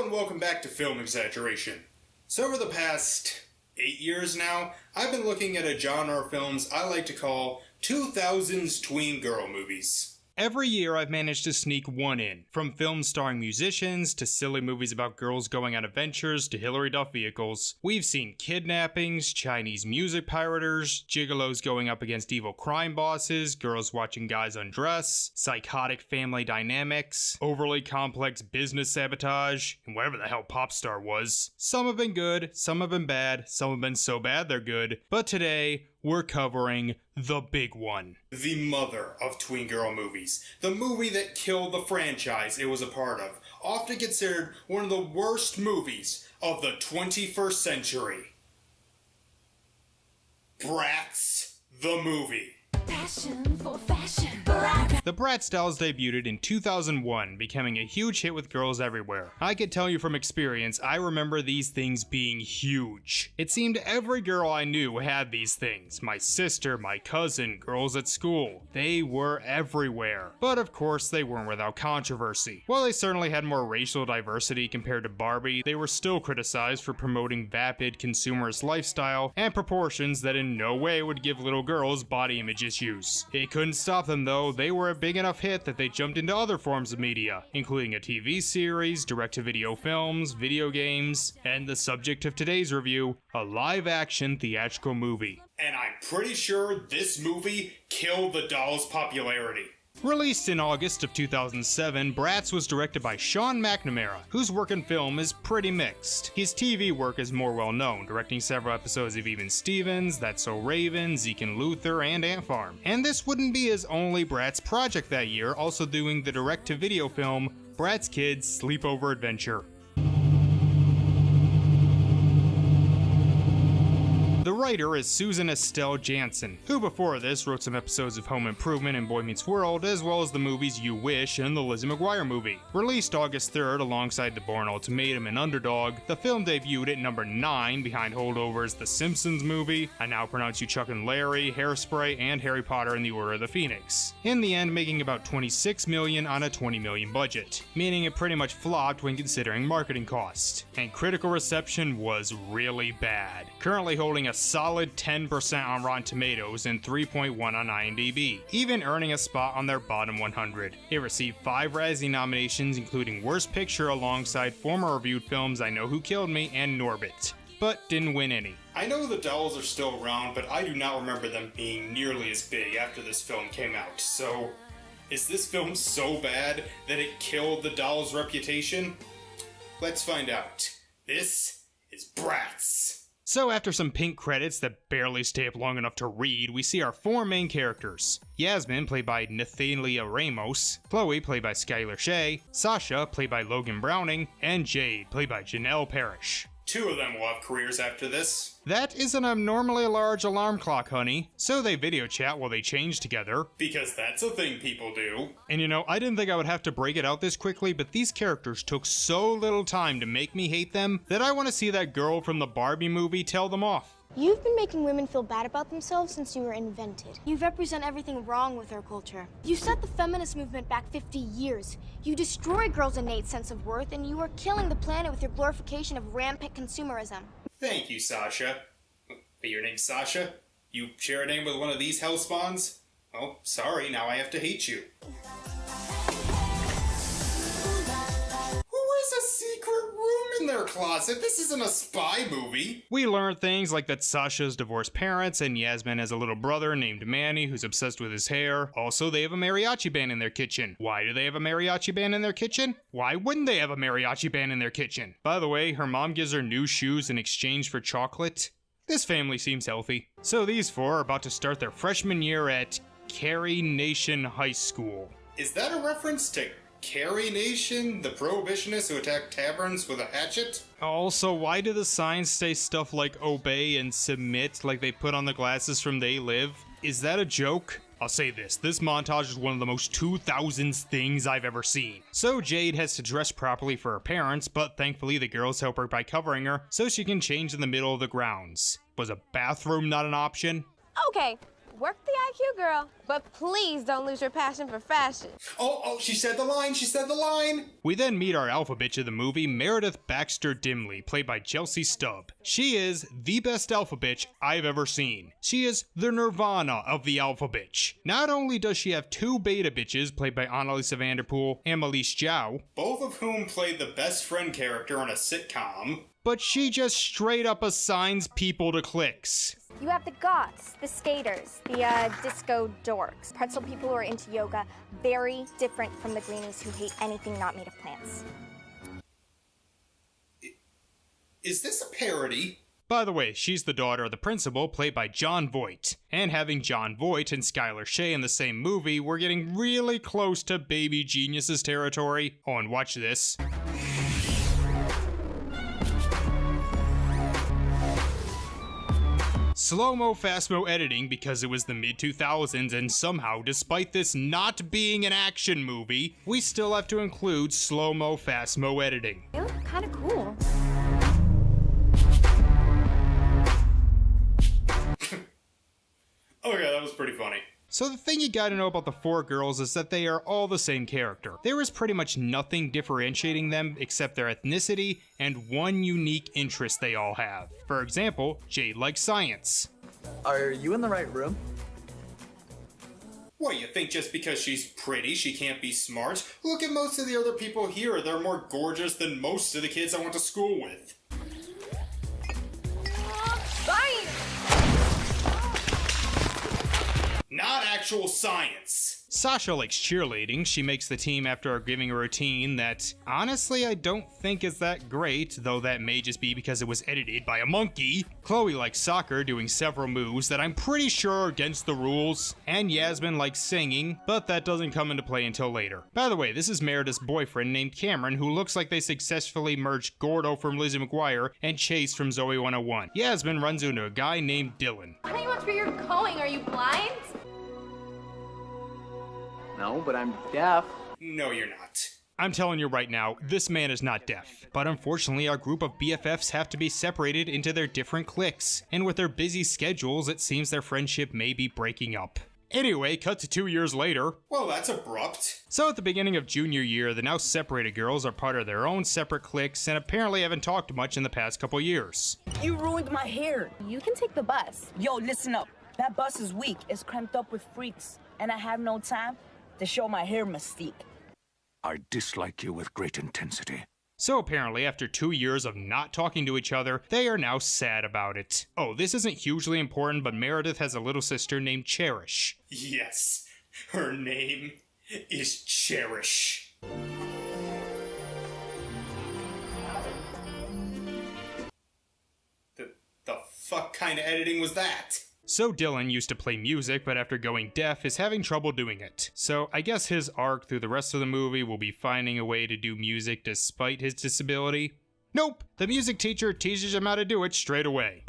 and welcome back to Film Exaggeration. So over the past 8 years now, I've been looking at a genre of films I like to call 2000s tween girl movies. Every year I've managed to sneak one in, from films starring musicians, to silly movies about girls going on adventures, to Hillary Duff vehicles. We've seen kidnappings, Chinese music piraters, gigolos going up against evil crime bosses, girls watching guys undress, psychotic family dynamics, overly complex business sabotage, and whatever the hell pop star was. Some have been good, some have been bad, some have been so bad they're good, but today, we're covering the big one. The mother of tween girl movies. The movie that killed the franchise it was a part of. Often considered one of the worst movies of the 21st century. Bratz, the movie. Passion for fashion. The Bratz dolls debuted in 2001, becoming a huge hit with girls everywhere. I can tell you from experience, I remember these things being huge. It seemed every girl I knew had these things. My sister, my cousin, girls at school. They were everywhere. But of course, they weren't without controversy. While they certainly had more racial diversity compared to Barbie, they were still criticized for promoting vapid consumerist lifestyle and proportions that in no way would give little girls body image issues. It couldn't stop them though. They were a big enough hit that they jumped into other forms of media, including a TV series, direct-to-video films, video games, and the subject of today's review, a live-action theatrical movie. And I'm pretty sure this movie killed the doll's popularity. Released in August of 2007, Bratz was directed by Sean McNamara, whose work in film is pretty mixed. His TV work is more well known, directing several episodes of Even Stevens, That's So Raven, Zeke and Luther, and Ant Farm. And this wouldn't be his only Bratz project that year, also doing the direct-to-video film Bratz Kids Sleepover Adventure. The writer is Susan Estelle Jansen, who before this wrote some episodes of Home Improvement and Boy Meets World, as well as the movies You Wish and the Lizzie McGuire movie. Released August 3rd alongside The Bourne Ultimatum and Underdog, the film debuted at number 9 behind holdovers The Simpsons movie, I Now Pronounce You Chuck and Larry, Hairspray, and Harry Potter and the Order of the Phoenix. In the end, making about $26 million on a $20 million budget, meaning it pretty much flopped when considering marketing cost. And critical reception was really bad, currently holding a solid 10% on Rotten Tomatoes and 3.1 on IMDb, even earning a spot on their bottom 100. It received 5 Razzie nominations, including Worst Picture alongside former reviewed films I Know Who Killed Me and Norbit, but didn't win any. I know the dolls are still around, but I do not remember them being nearly as big after this film came out, so is this film so bad that it killed the doll's reputation? Let's find out. This is Bratz. So after some pink credits that barely stay up long enough to read, we see our 4 main characters. Yasmin, played by Nathalia Ramos, Chloe, played by Skylar Shea, Sasha, played by Logan Browning, and Jade, played by Janelle Parrish. 2 of them will have careers after this. That is an abnormally large alarm clock, honey. So they video chat while they change together. Because that's a thing people do. And you know, I didn't think I would have to break it out this quickly, but these characters took so little time to make me hate them that I want to see that girl from the Barbie movie tell them off. You've been making women feel bad about themselves since you were invented. You represent everything wrong with our culture. You set the feminist movement back 50 years. You destroy girls' innate sense of worth, and you are killing the planet with your glorification of rampant consumerism. Thank you, Sasha. Your name's Sasha? You share a name with one of these hellspawns? Oh, sorry, now I have to hate you. In their closet. This isn't a spy movie. We learned things like that Sasha's divorced parents and Yasmin has a little brother named Manny who's obsessed with his hair. Also, they have a mariachi band in their kitchen. Why do they have a mariachi band in their kitchen? Why wouldn't they have a mariachi band in their kitchen? By the way, her mom gives her new shoes in exchange for chocolate. This family seems healthy. So these 4 are about to start their freshman year at Carrie Nation High School. Is that a reference to Carrie Nation, the prohibitionists who attacked taverns with a hatchet? Also, why do the signs say stuff like obey and submit like they put on the glasses from They Live? Is that a joke? I'll say this montage is one of the most 2000s things I've ever seen. So Jade has to dress properly for her parents, but thankfully the girls help her by covering her so she can change in the middle of the grounds. Was a bathroom not an option? Okay, work the IQ, girl. But please don't lose your passion for fashion. Oh, she said the line. We then meet our alpha bitch of the movie, Meredith Baxter Dimley, played by Chelsea Stubb. She is the best alpha bitch I've ever seen. She is the nirvana of the alpha bitch. Not only does she have two beta bitches, played by Annalisa Vanderpool and Melise Zhao, both of whom played the best friend character on a sitcom, but she just straight up assigns people to cliques. You have the goths, the skaters, the disco dorks, pretzel people who are into yoga, very different from the greenies who hate anything not made of plants. Is this a parody? By the way, she's the daughter of the principal, played by Jon Voight. And having Jon Voight and Skylar Shea in the same movie, we're getting really close to baby geniuses territory. Oh, and watch this. Slow-mo, fast-mo editing because it was the mid-2000s, and somehow, despite this not being an action movie, we still have to include slow-mo, fast-mo editing. They look kind of cool. Okay, that was pretty funny. So the thing you gotta know about the four girls is that they are all the same character. There is pretty much nothing differentiating them except their ethnicity and one unique interest they all have. For example, Jade likes science. Are you in the right room? What, you think just because she's pretty she can't be smart? Look at most of the other people here. They're more gorgeous than most of the kids I went to school with. Science! Not actual science. Sasha likes cheerleading. She makes the team after giving a routine that, honestly, I don't think is that great, though that may just be because it was edited by a monkey. Chloe likes soccer, doing several moves that I'm pretty sure are against the rules. And Yasmin likes singing, but that doesn't come into play until later. By the way, this is Meredith's boyfriend named Cameron, who looks like they successfully merged Gordo from Lizzie McGuire and Chase from Zoe 101. Yasmin runs into a guy named Dylan. I don't know where you're going. Are you blind? No, but I'm deaf. No, you're not. I'm telling you right now, this man is not deaf. But unfortunately, our group of BFFs have to be separated into their different cliques. And with their busy schedules, it seems their friendship may be breaking up. Anyway, cut to 2 years later. Well, that's abrupt. So at the beginning of junior year, the now separated girls are part of their own separate cliques and apparently haven't talked much in the past couple years. You ruined my hair. You can take the bus. Yo, listen up. That bus is weak. It's cramped up with freaks. And I have no time to show my hair mystique. I dislike you with great intensity. So apparently, after 2 years of not talking to each other, they are now sad about it. Oh, this isn't hugely important, but Meredith has a little sister named Cherish. Yes, her name is Cherish. The fuck kind of editing was that? So Dylan used to play music, but after going deaf is having trouble doing it. So I guess his arc through the rest of the movie will be finding a way to do music despite his disability. Nope, the music teacher teaches him how to do it straight away.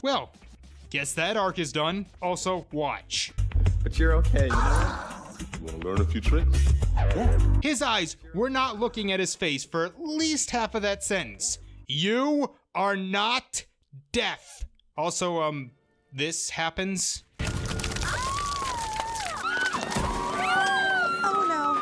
Well, guess that arc is done. Also, watch. But you're okay, you know? You want to learn a few tricks? His eyes were not looking at his face for at least half of that sentence. You are not deaf. Also, this happens. Oh no.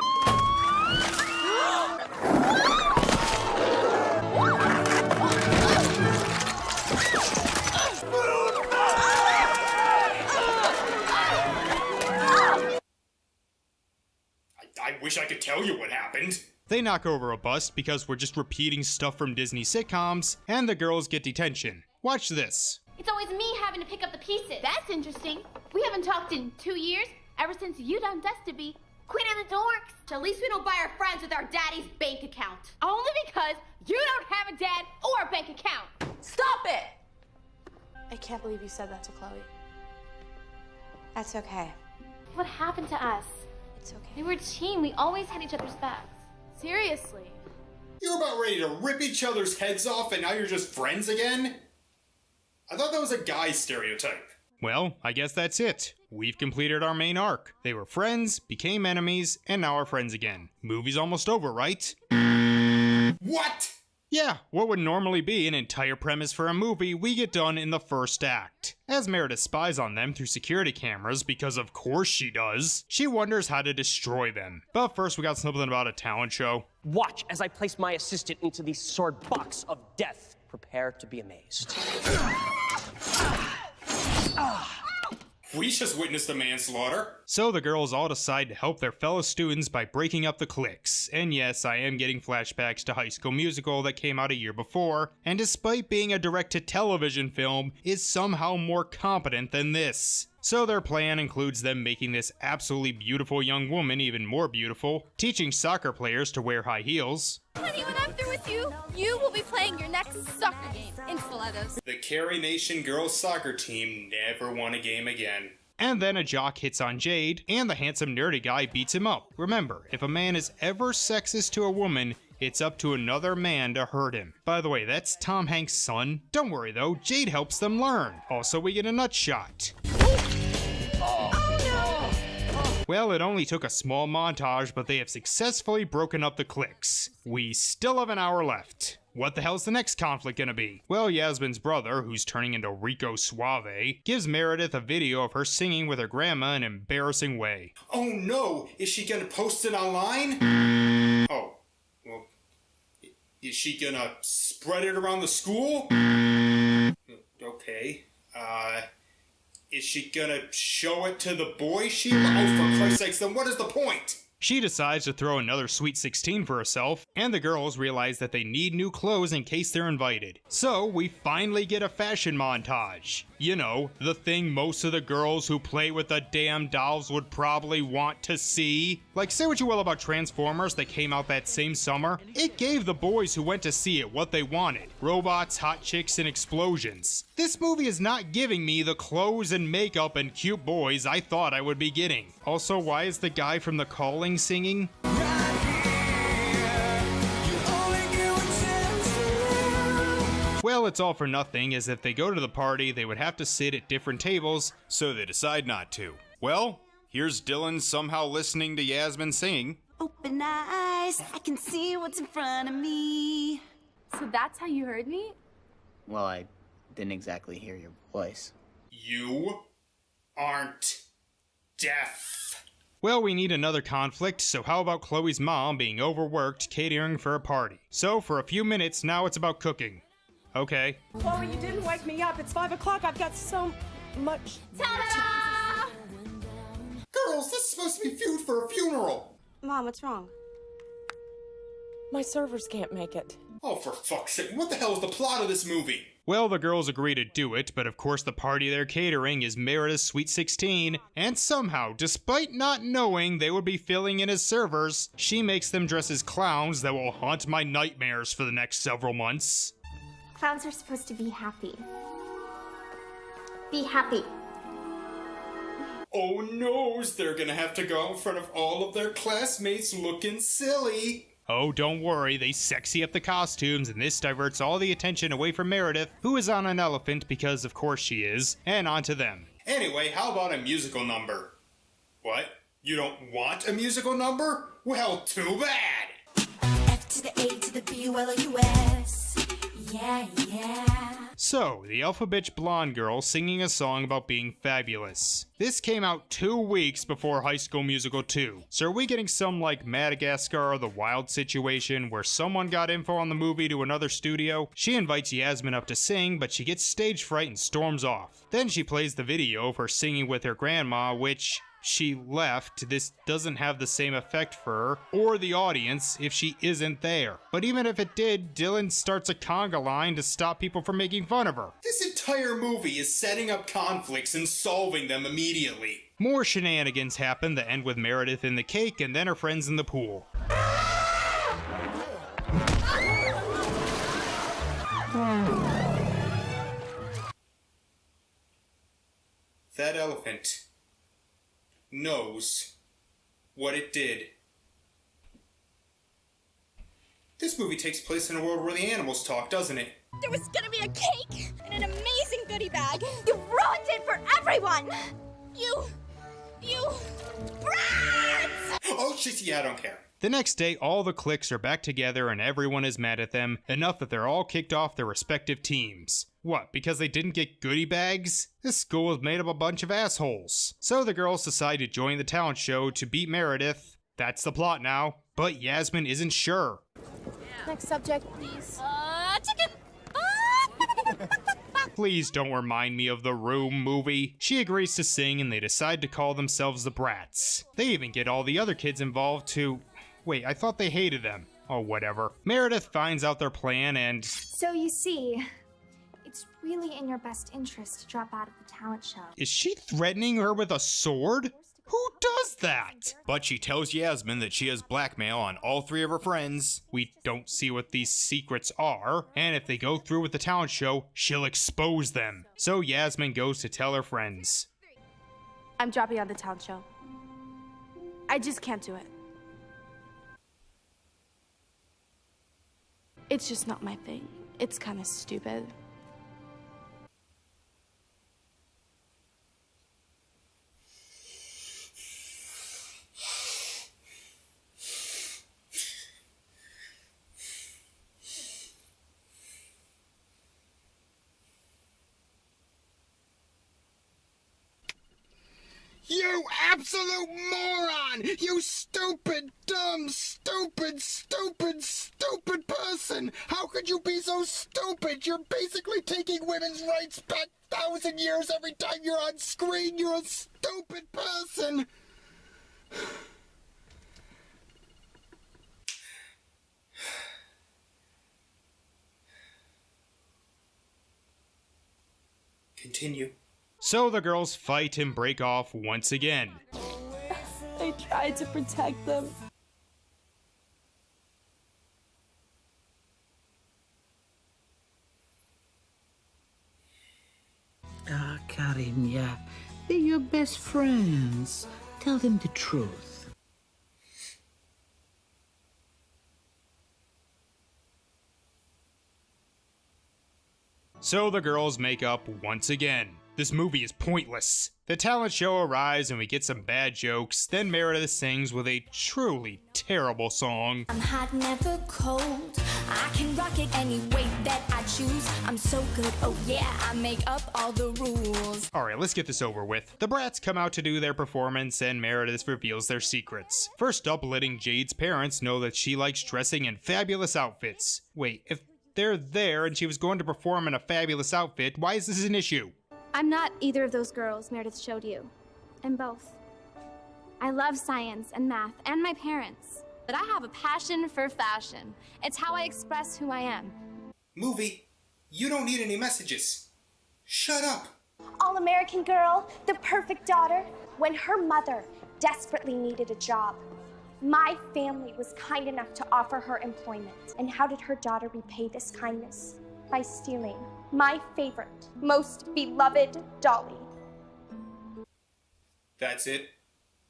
I wish I could tell you what happened. They knock over a bus because we're just repeating stuff from Disney sitcoms, and the girls get detention. Watch this. It's always me having to pick up the pieces. That's interesting. We haven't talked in 2 years, ever since you done dust to be queen of the dorks. At least we don't buy our friends with our daddy's bank account. Only because you don't have a dad or a bank account. Stop it! I can't believe you said that to Chloe. That's okay. What happened to us? It's okay. We were a team. We always had each other's backs. Seriously. You're about ready to rip each other's heads off and now you're just friends again? I thought that was a guy stereotype. Well, I guess that's it. We've completed our main arc. They were friends, became enemies, and now are friends again. Movie's almost over, right? What? Yeah, what would normally be an entire premise for a movie, we get done in the first act. As Meredith spies on them through security cameras, because of course she does, she wonders how to destroy them. But first we got something about a talent show. Watch as I place my assistant into the sword box of death. Prepare to be amazed. We just witnessed a manslaughter. So the girls all decide to help their fellow students by breaking up the cliques. And yes, I am getting flashbacks to High School Musical that came out a year before, and despite being a direct-to-television film, is somehow more competent than this. So their plan includes them making this absolutely beautiful young woman even more beautiful, teaching soccer players to wear high heels. Honey, when I'm through with you, you will be playing your next soccer game in stilettos. The Carey Nation girls soccer team never won a game again. And then a jock hits on Jade, and the handsome nerdy guy beats him up. Remember, if a man is ever sexist to a woman, it's up to another man to hurt him. By the way, that's Tom Hanks' son. Don't worry though, Jade helps them learn. Also, we get a nut shot. Well, it only took a small montage, but they have successfully broken up the cliques. We still have an hour left. What the hell's the next conflict gonna be? Well, Yasmin's brother, who's turning into Rico Suave, gives Meredith a video of her singing with her grandma in an embarrassing way. Oh no! Is she gonna post it online? Oh, well, is she gonna spread it around the school? Okay, is she gonna show it to the boys she loves? Oh, for Christ's sakes, then what is the point? She decides to throw another Sweet 16 for herself, and the girls realize that they need new clothes in case they're invited. So we finally get a fashion montage. You know, the thing most of the girls who play with the damn dolls would probably want to see. Like, say what you will about Transformers that came out that same summer, it gave the boys who went to see it what they wanted. Robots, hot chicks, and explosions. This movie is not giving me the clothes and makeup and cute boys I thought I would be getting. Also, why is the guy from The Calling singing? Well, it's all for nothing, as if they go to the party, they would have to sit at different tables, so they decide not to. Well, here's Dylan somehow listening to Yasmin singing. Open eyes, I can see what's in front of me. So that's how you heard me? Well, I didn't exactly hear your voice. You aren't deaf. Well, we need another conflict, so how about Chloe's mom being overworked catering for a party? So for a few minutes, now it's about cooking. Okay. Chloe, you didn't wake me up. It's 5 o'clock. I've got so much. Ta-da! Girls, this is supposed to be food for a funeral. Mom, what's wrong? My servers can't make it. Oh, for fuck's sake, what the hell is the plot of this movie? Well, the girls agree to do it, but of course the party they're catering is Meredith's Sweet 16, and somehow, despite not knowing they would be filling in as servers, she makes them dress as clowns that will haunt my nightmares for the next several months. Clowns are supposed to be happy. Be happy. Oh no, they're gonna have to go in front of all of their classmates looking silly. Oh, don't worry, they sexy up the costumes, and this diverts all the attention away from Meredith, who is on an elephant because of course she is, and onto them. Anyway, how about a musical number? What? You don't want a musical number? Well, too bad! F to the A to the B-U-L-O-U-S. Yeah, yeah. So, the alpha bitch blonde girl singing a song about being fabulous. This came out 2 weeks before High School Musical 2. So are we getting some like Madagascar or The Wild situation where someone got info on the movie to another studio? She invites Yasmin up to sing, but she gets stage fright and storms off. Then she plays the video of her singing with her grandma, which she left. This doesn't have the same effect for her or the audience if she isn't there. But even if it did, Dylan starts a conga line to stop people from making fun of her. This entire movie is setting up conflicts and solving them immediately. More shenanigans happen that end with Meredith in the cake and then her friends in the pool. That elephant knows what it did. This movie takes place in a world where the animals talk, doesn't it? There was gonna be a cake and an amazing goodie bag. You ruined it for everyone! You... Bratz! Oh shit, yeah, I don't care. The next day, all the cliques are back together and everyone is mad at them, enough that they're all kicked off their respective teams. What, because they didn't get goodie bags? This school is made up of a bunch of assholes. So the girls decide to join the talent show to beat Meredith. That's the plot now. But Yasmin isn't sure. Next subject, please. Chicken. Please don't remind me of the Room movie. She agrees to sing and they decide to call themselves the Bratz. They even get all the other kids involved to... Wait, I thought they hated them. Oh, whatever. Meredith finds out their plan and... So you see, it's really in your best interest to drop out of the talent show. Is she threatening her with a sword? Who does that? But she tells Yasmin that she has blackmail on all three of her friends. We don't see what these secrets are, and if they go through with the talent show, she'll expose them. So Yasmin goes to tell her friends. I'm dropping out of the talent show. I just can't do it. It's just not my thing. It's kind of stupid. You absolute moron! You stupid, dumb, stupid, stupid, stupid person! How could you be so stupid? You're basically taking women's rights back 1,000 years every time you're on screen. You're a stupid person! Continue. So the girls fight and break off once again. I tried to protect them. Cariña, they're your best friends. Tell them the truth. So the girls make up once again. This movie is pointless. The talent show arrives and we get some bad jokes, then Meredith sings with a truly terrible song. I'm hot, never cold. I can rock it any way that I choose. I'm so good, oh yeah, I make up all the rules. Alright, let's get this over with. The Bratz come out to do their performance and Meredith reveals their secrets. First up, letting Jade's parents know that she likes dressing in fabulous outfits. Wait, if they're there and she was going to perform in a fabulous outfit, why is this an issue? I'm not either of those girls Meredith showed you. I'm both. I love science and math and my parents. But I have a passion for fashion. It's how I express who I am. Movie, you don't need any messages. Shut up. All-American girl, the perfect daughter. When her mother desperately needed a job, my family was kind enough to offer her employment. And how did her daughter repay this kindness? By stealing my favorite, most beloved dolly. That's it?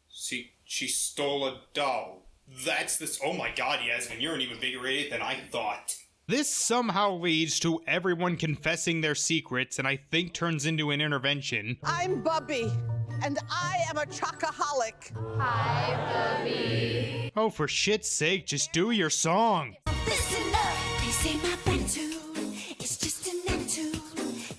She stole a doll. That's this. Oh my god, Yasmin, you're an even bigger idiot than I thought. This somehow leads to everyone confessing their secrets and I think turns into an intervention. I'm Bubby, and I am a chocoholic. Hi, Bubby. Oh, for shit's sake, just do your song. Listen up, they say my attitude is just an attitude.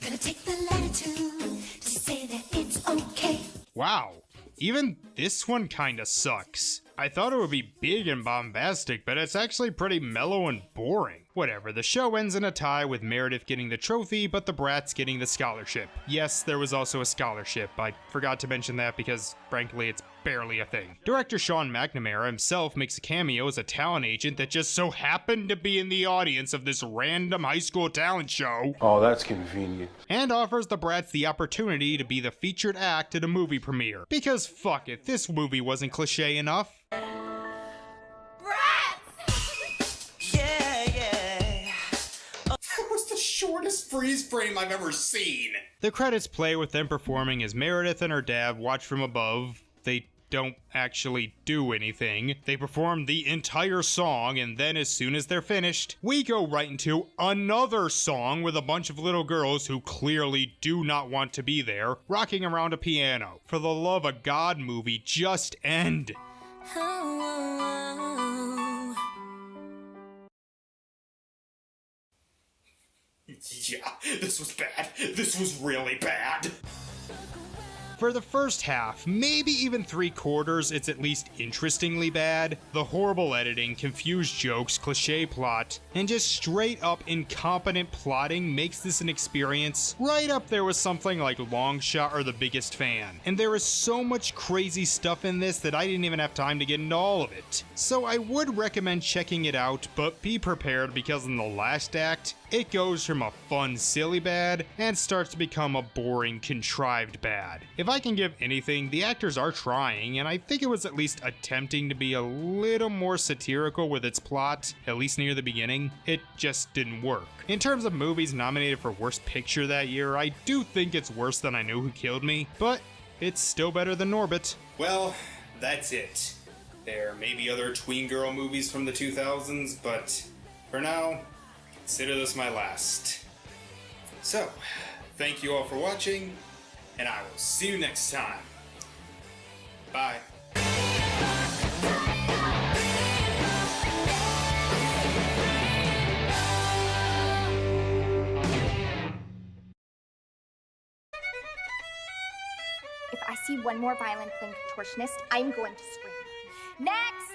Gonna take the latitude to say that it's okay. Wow, even this one kinda sucks. I thought it would be big and bombastic, but it's actually pretty mellow and boring. Whatever, the show ends in a tie with Meredith getting the trophy, but the Bratz getting the scholarship. Yes, there was also a scholarship. I forgot to mention that because, frankly, it's barely a thing. Director Sean McNamara himself makes a cameo as a talent agent that just so happened to be in the audience of this random high school talent show. Oh, that's convenient. And offers the Bratz the opportunity to be the featured act at a movie premiere. Because fuck it, this movie wasn't cliche enough. Shortest freeze frame I've ever seen. The credits play with them performing as Meredith and her dad watch from above. They don't actually do anything. They perform the entire song, and then as soon as they're finished, we go right into another song with a bunch of little girls who clearly do not want to be there, rocking around a piano. For the love of God, movie, just end. Oh, Yeah, this was bad. This was really bad. For the first half, maybe even 3/4, it's at least interestingly bad. The horrible editing, confused jokes, cliche plot, and just straight up incompetent plotting makes this an experience right up there with something like Long Shot or The Biggest Fan. And there is so much crazy stuff in this that I didn't even have time to get into all of it. So I would recommend checking it out, but be prepared because in the last act, it goes from a fun, silly bad and starts to become a boring, contrived bad. If I can give anything, the actors are trying, and I think it was at least attempting to be a little more satirical with its plot, at least near the beginning. It just didn't work. In terms of movies nominated for Worst Picture that year, I do think it's worse than I Know Who Killed Me, but it's still better than Norbit. Well, that's it. There may be other tween girl movies from the 2000s, but for now, consider this my last. So, thank you all for watching, and I will see you next time. Bye. If I see one more violin playing contortionist, I'm going to scream. Next!